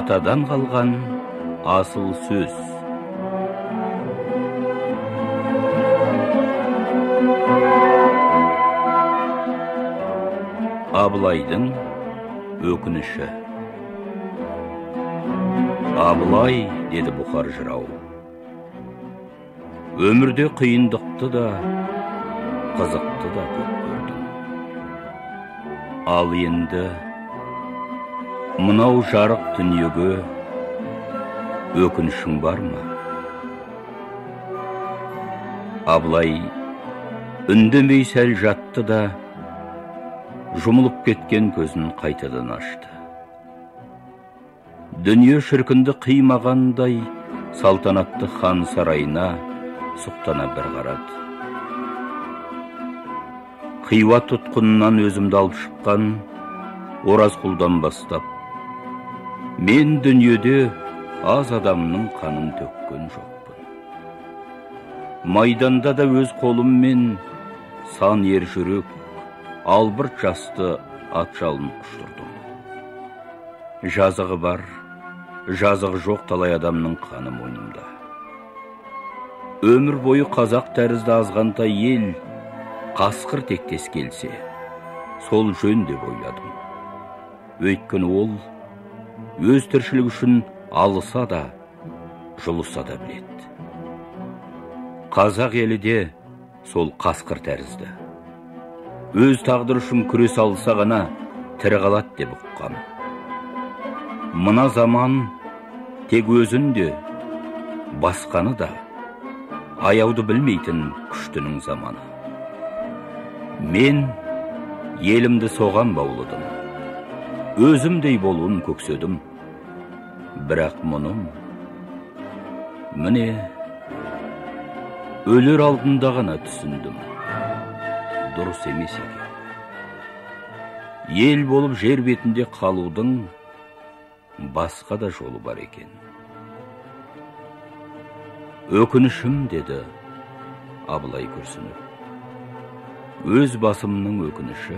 атадан қалған асыл сөз. Абылайдың өкініші. Абылай, деді Бұхар жырау, өмірде қиындықты да, қызықты да көп көрдім. Ал енді мынау жарық дүниеге өкінішің бар ма? Абылай үндемей сәл жатты да, жұмылып кеткен көзін қайтадан ашты. Дүние шіркінді қимағандай салтанатты хан сарайына сұқтана бір қарады. Қиуа тұтқынынан өзімді алып шыққан Оразқұлдан бастап, мен дүниеде аз адамның қанын төккен жоқпын. Майданда да өз қолыммен сан ер жүрек, албырт жасты ат жалын құштырдым. Жазығы бар, жазығы жоқ талай адамның қаны мойнымда. Өмір бойы қазақ тәрізді азғантай ел қасқыр тектес келсе, сол жөн деп ойладым. Өйткені ол өз тіршілік үшін алыса да, жұлыса да біледі. Қазақ елі де сол қасқыр тәрізді. Өз тағдыр үшін күрес алса ғана тірі қалады деп ұққам. Мына заман тек өзін де, басқаны да аяуды білмейтін күштінің заманы. Мен елімді соған баулыдым, өзімдей болуын көкседім. Бірақ мұным, міне, өлер алдында ғана түсіндім. Дұрыс емес екен. Ел болып жер бетінде қалудың басқа да жолы бар екен. Өкінішім, деді Абылай күрсініп. Өз басымның өкініші.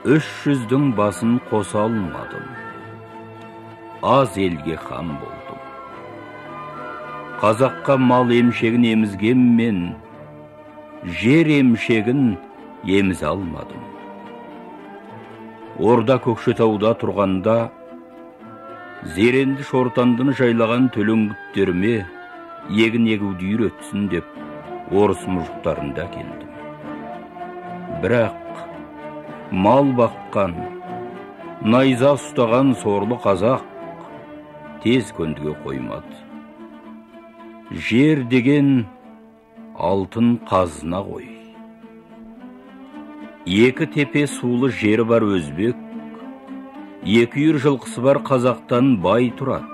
300-дің басын қоса алмадым. Аз елге хан болдым. Қазаққа мал емшегін емізген мен, жер емшегін еміз алмадым. Орда Көкшетауда тұрғанда, зеренді шортандыны жайлаған төлеңгіттеріме егін егуді үйретсін деп, орыс мұжықтарында келдім. Бірақ мал баққан, найза ұстаған сорлы қазақ тез көндіге қоймады. Жер деген алтын қазына ғой. Екі тепе сулы жері бар өзбек, екі үйір жылқысы бар қазақтан бай тұрады,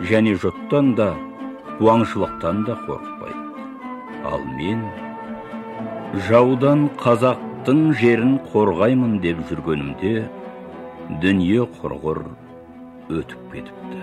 және жұттан да, қуаңшылықтан да қорықпайды. Ал мен жаудан қазақтың жерін қорғаймын деп жүргенімде, дүние құрғыр өтіп кетіпті.